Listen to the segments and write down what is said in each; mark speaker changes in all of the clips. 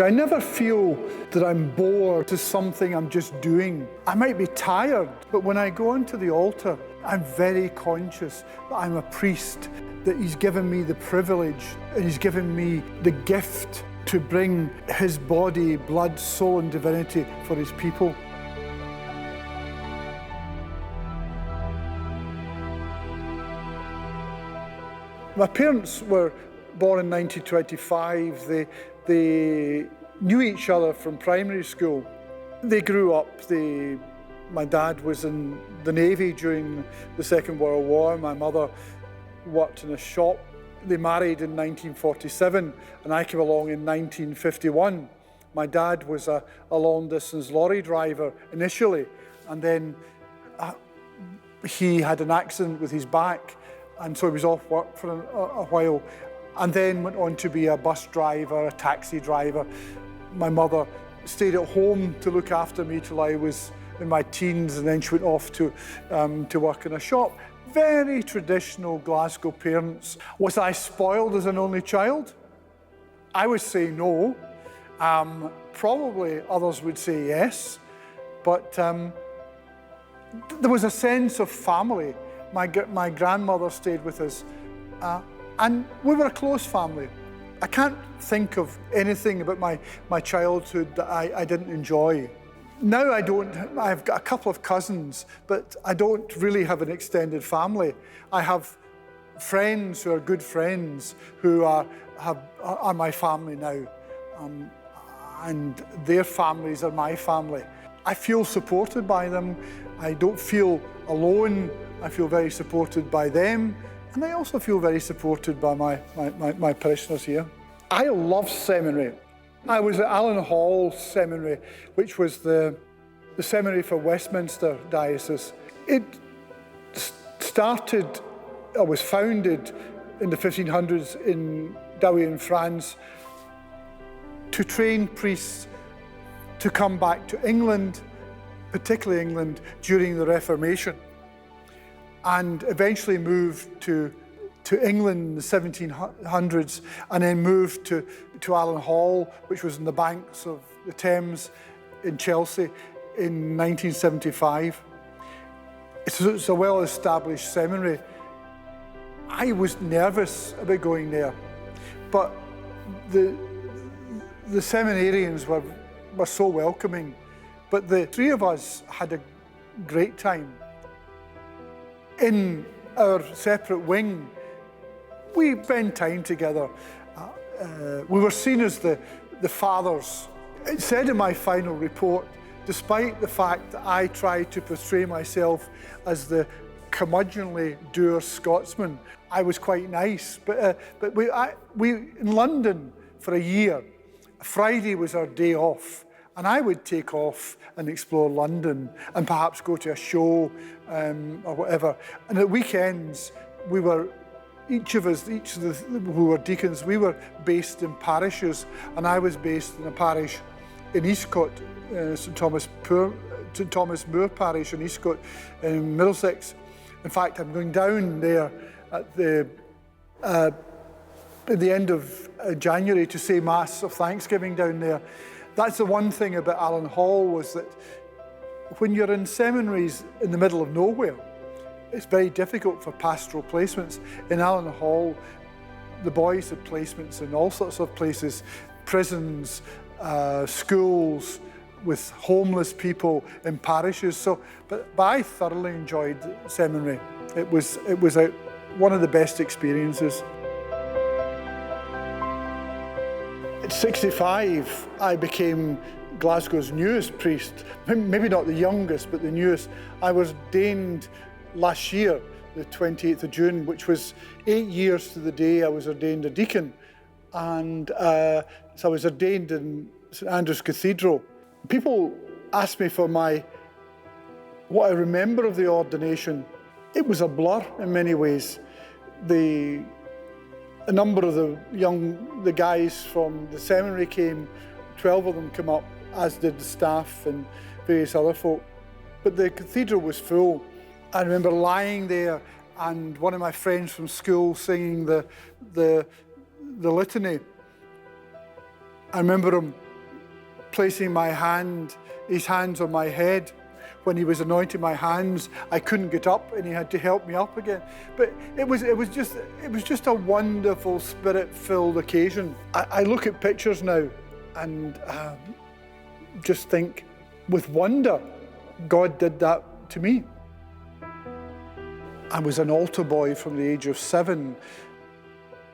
Speaker 1: I never feel that I'm bored to something I'm just doing. I might be tired, but when I go onto the altar, I'm very conscious that I'm a priest, that He's given me the privilege and He's given me the gift to bring His body, blood, soul, and divinity for His people. My parents were born in 1925. They knew each other from primary school. They grew up. My dad was in the Navy during the Second World War. My mother worked in a shop. They married in 1947, and I came along in 1951. My dad was a long-distance lorry driver initially, and then he had an accident with his back, and so he was off work for a while, and then went on to be a bus driver, a taxi driver. My mother stayed at home to look after me till I was in my teens, and then she went off to work in a shop. Very traditional Glasgow parents. Was I spoiled as an only child? I would say no. Probably others would say yes, but there was a sense of family. My grandmother stayed with us, and we were a close family. I can't think of anything about my childhood that I didn't enjoy. Now I've got a couple of cousins, but I don't really have an extended family. I have friends who are good friends who are my family now, and their families are my family. I feel supported by them. I don't feel alone. I feel very supported by them, and I also feel very supported by my parishioners here. I love seminary. I was at Alan Hall Seminary, which was the seminary for Westminster Diocese. It was founded in the 1500s in Douai in France to train priests to come back to England, particularly England, during the Reformation, and eventually moved to England in the 1700s, and then moved to Alan Hall, which was in the banks of the Thames in Chelsea in 1975. It's a well-established seminary. I was nervous about going there, but the seminarians were so welcoming. But the three of us had a great time. In our separate wing, we spent time together. We were seen as the fathers. It said in my final report, despite the fact that I tried to portray myself as the curmudgeonly dour Scotsman, I was quite nice. But we in London for a year, Friday was our day off, and I would take off and explore London and perhaps go to a show or whatever. And at weekends, each of us who were deacons, we were based in parishes, and I was based in a parish in Eastcote, St Thomas Moor Parish in Eastcote in Middlesex. In fact, I'm going down there at the end of January to say Mass of Thanksgiving down there. That's the one thing about Alan Hall, was that when you're in seminaries in the middle of nowhere, it's very difficult for pastoral placements. In Alan Hall, the boys had placements in all sorts of places, prisons, schools, with homeless people in parishes. But I thoroughly enjoyed seminary. It was one of the best experiences. At 65, I became Glasgow's newest priest. Maybe not the youngest, but the newest. I was ordained last year, the 28th of June, which was 8 years to the day I was ordained a deacon. And so I was ordained in St Andrew's Cathedral. People ask me for what I remember of the ordination. It was a blur in many ways. A number of the guys from the seminary came, 12 of them came up, as did the staff and various other folk. But the cathedral was full. I remember lying there and one of my friends from school singing the litany. I remember him placing his hands on my head. When he was anointing my hands, I couldn't get up and he had to help me up again. But it was just a wonderful spirit-filled occasion. I look at pictures now and just think with wonder, God did that to me. I was an altar boy from the age of 7.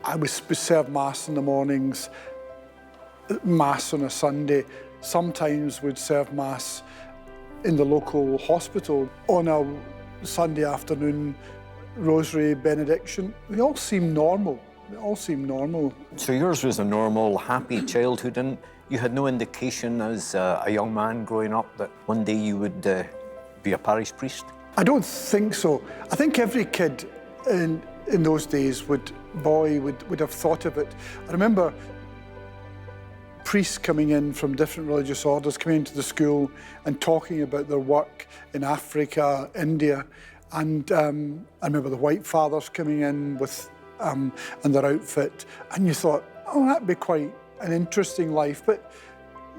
Speaker 1: I would serve Mass in the mornings, Mass on a Sunday, sometimes would serve Mass in the local hospital on a Sunday afternoon, rosary, benediction. They all seem normal. They all seem normal.
Speaker 2: So yours was a normal, happy childhood, and you had no indication as a young man growing up that one day you would be a parish priest?
Speaker 1: I don't think so. I think every kid in those days would have thought of it. I remember priests coming in from different religious orders, coming into the school and talking about their work in Africa, India. And I remember the white fathers coming in with and their outfit. And you thought, oh, that'd be quite an interesting life, but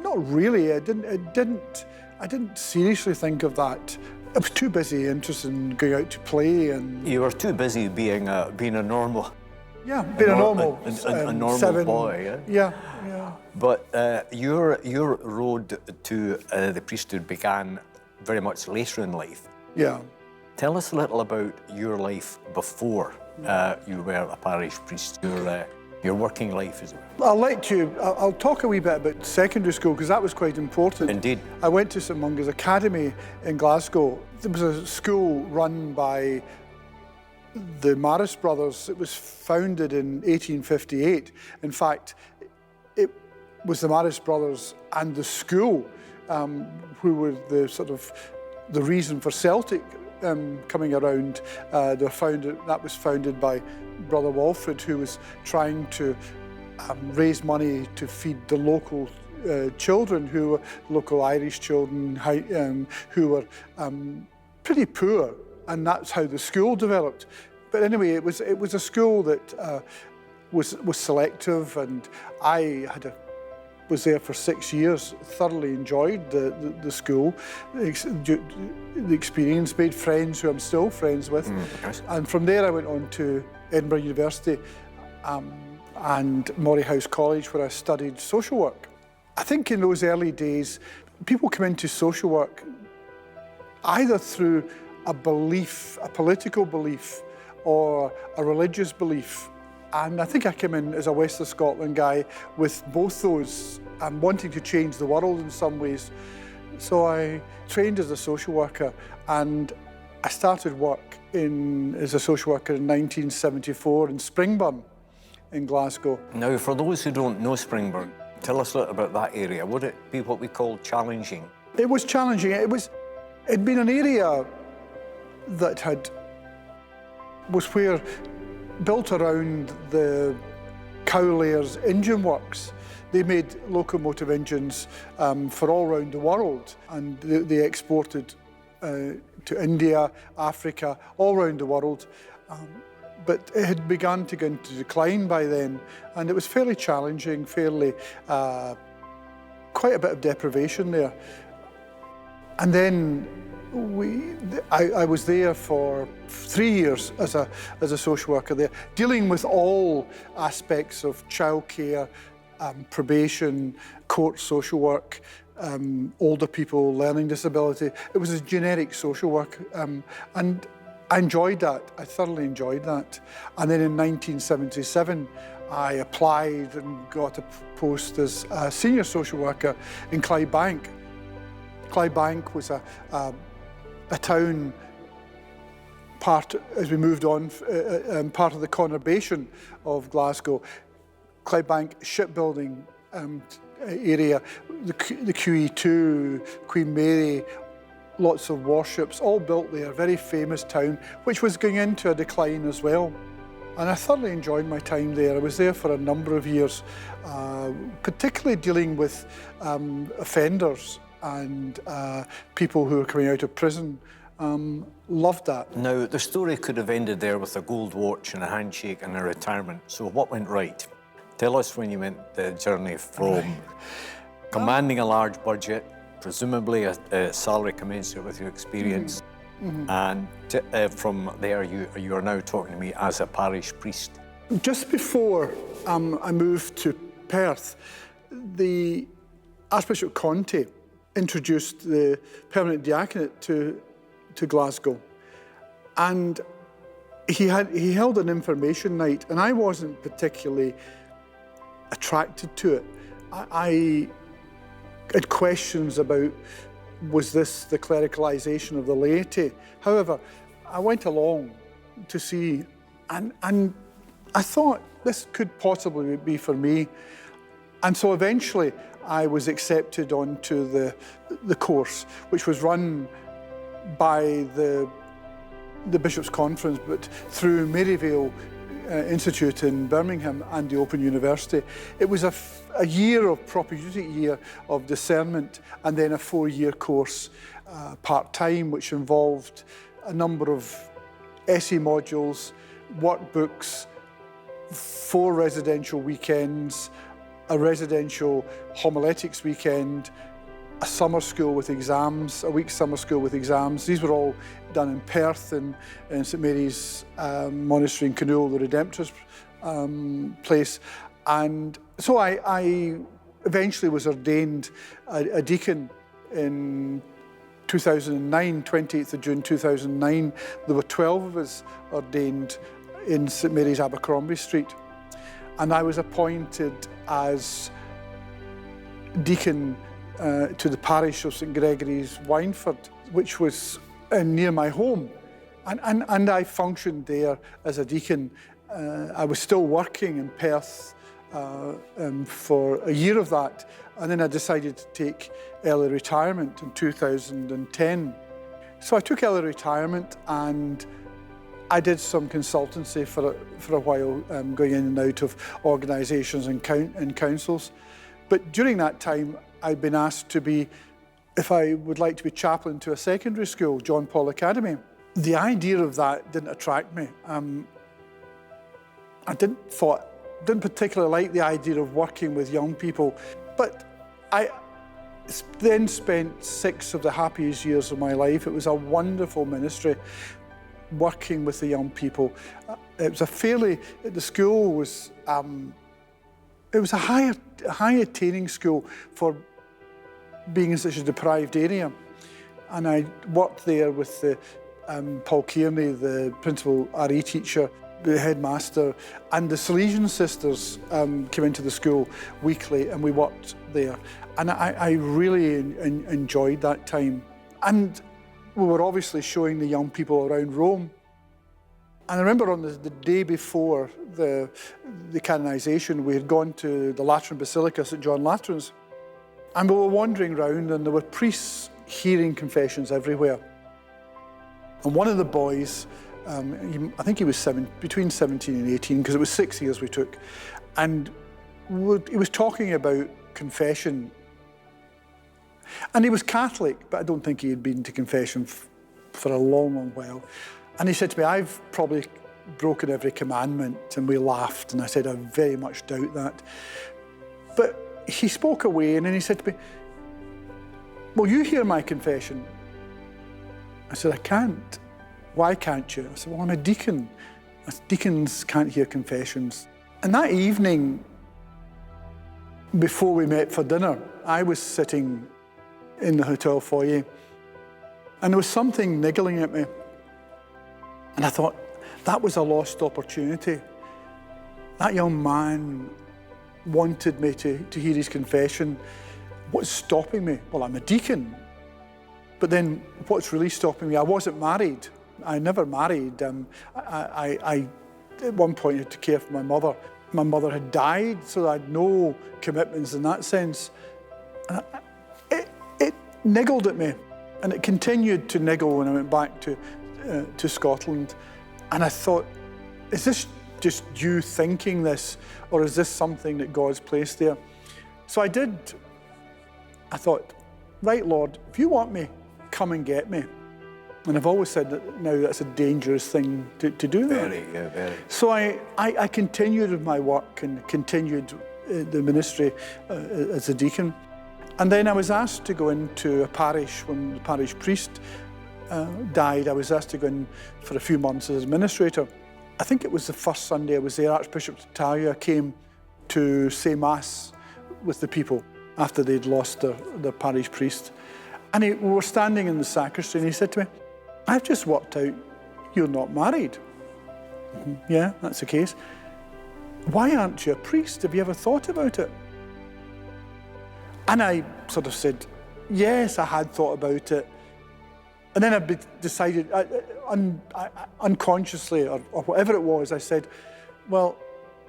Speaker 1: not really. I didn't seriously think of that. I was too busy interested in going out to play. And
Speaker 2: you were too busy being a normal.
Speaker 1: Yeah, being a normal
Speaker 2: normal boy.
Speaker 1: Yeah.
Speaker 2: But your road to the priesthood began very much later in life.
Speaker 1: Yeah.
Speaker 2: Tell us a little about your life before you were a parish priest, your working life as well.
Speaker 1: I'll talk a wee bit about secondary school because that was quite important.
Speaker 2: Indeed.
Speaker 1: I went to St Mungo's Academy in Glasgow. There was a school run by the Maris brothers. It was founded in 1858. In fact, it was the Maris brothers and the school who were the reason for Celtic coming around. That was founded by Brother Walfrid, who was trying to raise money to feed the local children, who were local Irish children who were pretty poor, and that's how the school developed. But anyway, it was a school that was selective, and I was there for 6 years, thoroughly enjoyed the school, the experience, made friends who I'm still friends with. And from there I went on to Edinburgh University and Moray House College, where I studied social work. I think in those early days, people come into social work either through a belief, a political belief, or a religious belief. And I think I came in as a West of Scotland guy with both those, and wanting to change the world in some ways. So I trained as a social worker, and I started work as a social worker in 1974 in Springburn in Glasgow.
Speaker 2: Now, for those who don't know Springburn, tell us a little about that area. Would it be what we call challenging? It
Speaker 1: was challenging. It'd been an area that was built around the Cowlayers engine works. They made locomotive engines for all around the world, and they exported to India, Africa, all around the world. But it had begun to go into decline by then, and it was fairly challenging, quite a bit of deprivation there. And then I was there for 3 years as a social worker there, dealing with all aspects of childcare, probation, court social work, older people, learning disability. It was a generic social work, and I enjoyed that. I thoroughly enjoyed that. And then in 1977, I applied and got a post as a senior social worker in Clydebank. Clydebank was a town part, as we moved on, part of the conurbation of Glasgow. Clydebank shipbuilding area, the QE2, Queen Mary, lots of warships, all built there, very famous town, which was going into a decline as well. And I thoroughly enjoyed my time there. I was there for a number of years, particularly dealing with offenders and people who were coming out of prison. Loved that.
Speaker 2: Now, the story could have ended there with a gold watch and a handshake and a retirement. So what went right? Tell us when you went the journey from... commanding a large budget, presumably a salary commensurate with your experience. And from there, you are now talking to me as a parish priest.
Speaker 1: Just before I moved to Perth, the Archbishop Conte introduced the permanent diaconate to Glasgow. And he held an information night, and I wasn't particularly attracted to it. I had questions about, was this the clericalisation of the laity? However, I went along to see, and I thought this could possibly be for me. And so eventually I was accepted onto the course, which was run by the Bishops' Conference, but through Maryvale Institute in Birmingham and the Open University. It was a year of propedeutic year of discernment, and then a 4-year course part-time, which involved a number of essay modules, workbooks, 4 residential weekends, a residential homiletics weekend, a summer school with exams, a week's summer school with exams. These were all done in Perth in St Mary's Monastery in Canoe, the Redemptor's place. And so I eventually was ordained a deacon in 2009, 28th of June 2009. There were 12 of us ordained in St Mary's Abercrombie Street. And I was appointed as deacon to the parish of St Gregory's, Wynford, which was near my home. And I functioned there as a deacon. I was still working in Perth for a year of that, and then I decided to take early retirement in 2010. So I took early retirement, and I did some consultancy for a while, going in and out of organisations and councils. But during that time, I'd been asked to be, if I would like to be chaplain to a secondary school, John Paul Academy. The idea of that didn't attract me. I didn't particularly like the idea of working with young people, but I then spent 6 of the happiest years of my life. It was a wonderful ministry, working with the young people. It was the school was, it was a high attaining school for being in such a deprived area. And I worked there with Paul Kearney, the principal RE teacher, the headmaster, and the Salesian sisters came into the school weekly, and we worked there. And I really enjoyed that time. And we were obviously showing the young people around Rome. And I remember on the day before the canonisation, we had gone to the Lateran Basilica, St John Lateran's, and we were wandering around, and there were priests hearing confessions everywhere. And one of the boys, I think he was between 17 and 18, because it was 6 years we took, and he was talking about confession. And he was Catholic, but I don't think he had been to confession for a long, long while. And he said to me, "I've probably broken every commandment," and we laughed, and I said, "I very much doubt that." But he spoke away, and then he said to me, "Will you hear my confession?" I said, "I can't." "Why can't you?" I said, "Well, I'm a deacon. Deacons can't hear confessions." And that evening, before we met for dinner, I was sitting in the hotel foyer, and there was something niggling at me. And I thought, that was a lost opportunity. That young man wanted me to hear his confession. What's stopping me? Well, I'm a deacon. But then what's really stopping me? I wasn't married. I never married. I at one point had to care for my mother. My mother had died, so I had no commitments in that sense. And it niggled at me, and it continued to niggle when I went back to Scotland. And I thought, is this just you thinking this, or is this something that God's placed there? So I thought, right, Lord, if you want me, come and get me. And I've always said that now that's a dangerous thing to do.
Speaker 2: Very.
Speaker 1: So I continued with my work and continued the ministry as a deacon. And then I was asked to go into a parish when the parish priest died. I was asked to go in for a few months as administrator. I think it was the first Sunday I was there, Archbishop Talia came to say Mass with the people after they'd lost their parish priest. And we were standing in the sacristy and he said to me, "I've just worked out you're not married." "Yeah, that's the case." "Why aren't you a priest? Have you ever thought about it?" And I sort of said, yes, I had thought about it. And then I decided, unconsciously or whatever it was, I said, well,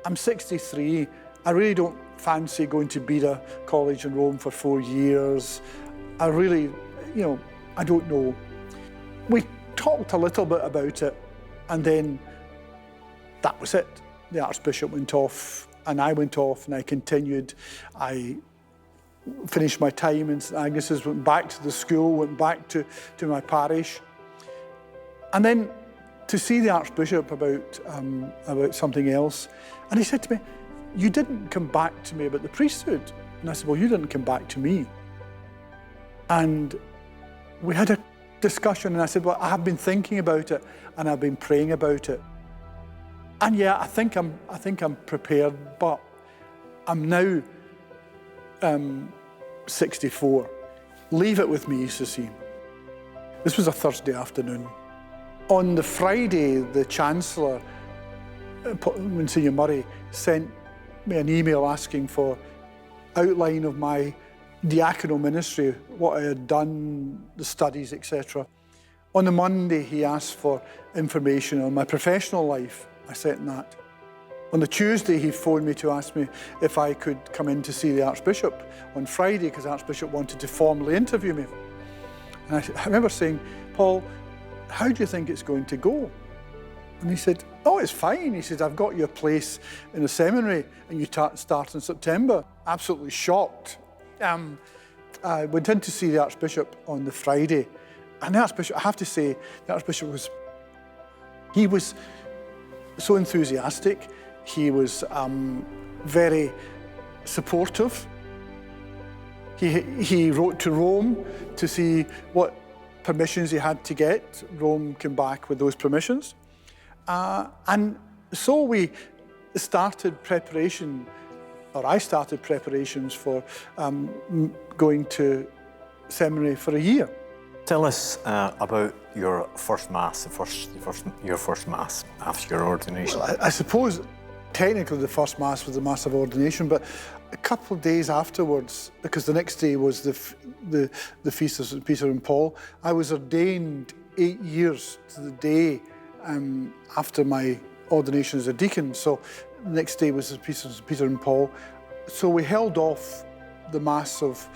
Speaker 1: I'm 63. I really don't fancy going to Beda College in Rome for 4 years. I really, I don't know. We talked a little bit about it, and then that was it. The Archbishop went off, and I went off, and I continued. I finished my time in St Agnes's, went back to the school, went back to my parish. And then to see the Archbishop about something else. And he said to me, "You didn't come back to me about the priesthood." And I said, "Well, you didn't come back to me." And we had a discussion, and I said, "Well, I have been thinking about it, and I've been praying about it. And yeah, I think I'm prepared, but I'm now 64. Leave it with me," he says. This was a Thursday afternoon. On the Friday, the Chancellor, Monsignor Murray, sent me an email asking for outline of my diaconal ministry, what I had done, the studies, etc. On the Monday, he asked for information on my professional life. I sent that. On the Tuesday, he phoned me to ask me if I could come in to see the Archbishop on Friday, because the Archbishop wanted to formally interview me. And I remember saying, "Paul, how do you think it's going to go?" And he said, "Oh, it's fine." He said, "I've got your place in the seminary and you start in September." Absolutely shocked. I went in to see the Archbishop on the Friday. And the Archbishop, I have to say, the Archbishop was so enthusiastic. He was very supportive. He wrote to Rome to see what permissions he had to get. Rome came back with those permissions. And so we started preparation, or I started preparations for going to seminary for a year.
Speaker 2: Tell us about your first Mass, your first Mass after your ordination.
Speaker 1: Well, I suppose technically the first Mass was the Mass of ordination, but a couple of days afterwards, because the next day was the Feast of St. Peter and Paul, I was ordained 8 years to the day after my ordination as a deacon. So the next day was the Feast of St. Peter and Paul. So we held off the Mass of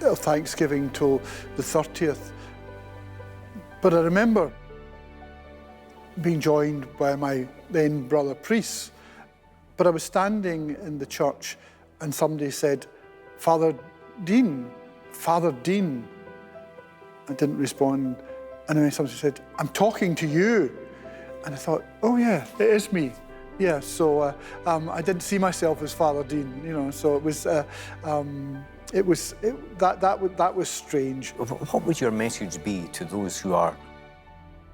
Speaker 1: Thanksgiving till the 30th. But I remember being joined by my then brother priests. But I was standing in the church and somebody said, Father Dean. I didn't respond. And then somebody said, "I'm talking to you." And I thought, oh yeah, it is me. Yeah, so I didn't see myself as Father Dean, so it was, that was strange.
Speaker 2: What would your message be to those who are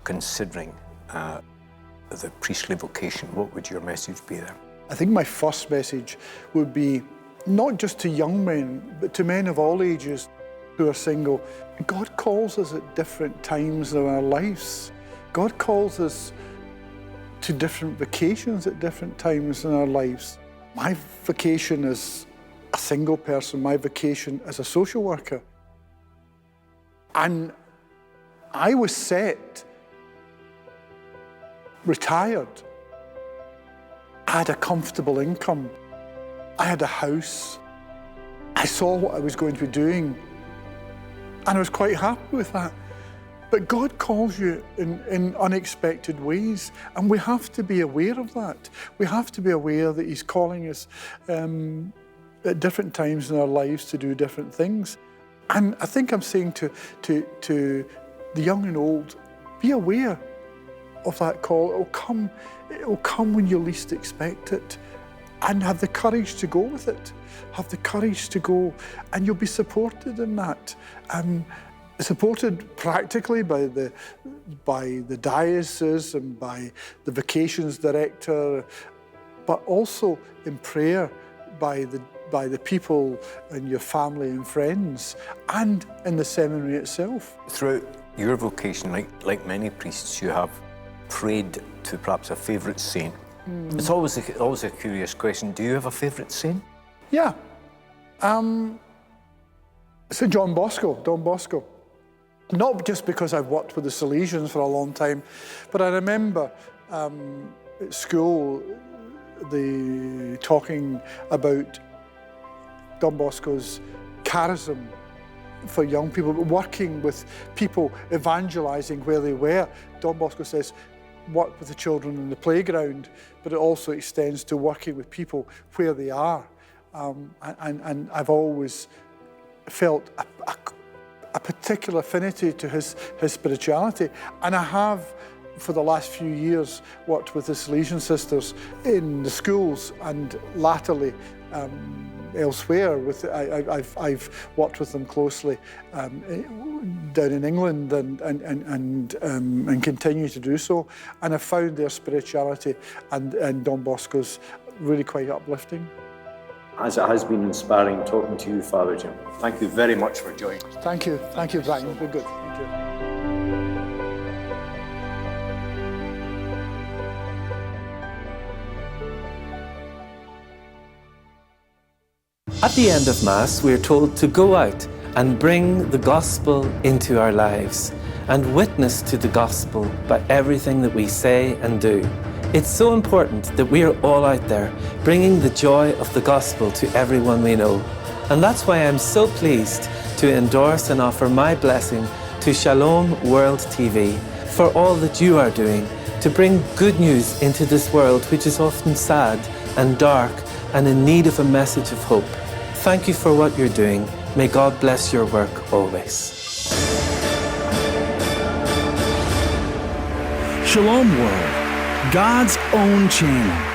Speaker 2: considering the priestly vocation? What would your message be there?
Speaker 1: I think my first message would be not just to young men, but to men of all ages who are single. God calls us at different times in our lives. God calls us to different vocations at different times in our lives. My vocation as a single person, my vocation as a social worker. And I was set, retired. I had a comfortable income. I had a house. I saw what I was going to be doing. And I was quite happy with that. But God calls you in unexpected ways, and we have to be aware of that. We have to be aware that He's calling us at different times in our lives to do different things. And I think I'm saying to the young and old, be aware of that call. It will come when you least expect it. and have the courage to go with it. Have the courage to go, and you'll be supported in that. Supported practically by the diocese and by the vocations director, but also in prayer by the people and your family and friends, and in the seminary itself.
Speaker 2: Throughout your vocation, like many priests, you have prayed to perhaps a favourite saint. It's always a curious question. Do you have a favourite saint?
Speaker 1: Yeah. St. Don Bosco. Not just because I've worked with the Salesians for a long time, but I remember at school talking about Don Bosco's charism for young people, working with people, evangelizing where they were. Don Bosco says, work with the children in the playground, but it also extends to working with people where they are. And I've always felt a particular affinity to his spirituality. And I have, for the last few years, worked with the Salesian sisters in the schools and latterly elsewhere. I've worked with them closely down in England and continue to do so. And I've found their spirituality and Don Bosco's really quite uplifting.
Speaker 2: As it has been inspiring talking to you, Father Jim. Thank you very much for joining.
Speaker 1: Thank you, Brian. It's been good. Thank you.
Speaker 3: At the end of Mass, we are told to go out and bring the gospel into our lives and witness to the gospel by everything that we say and do. It's so important that we are all out there bringing the joy of the gospel to everyone we know. And that's why I'm so pleased to endorse and offer my blessing to Shalom World TV for all that you are doing to bring good news into this world which is often sad and dark and in need of a message of hope. Thank you for what you're doing. May God bless your work always.
Speaker 4: Shalom World, God's own channel.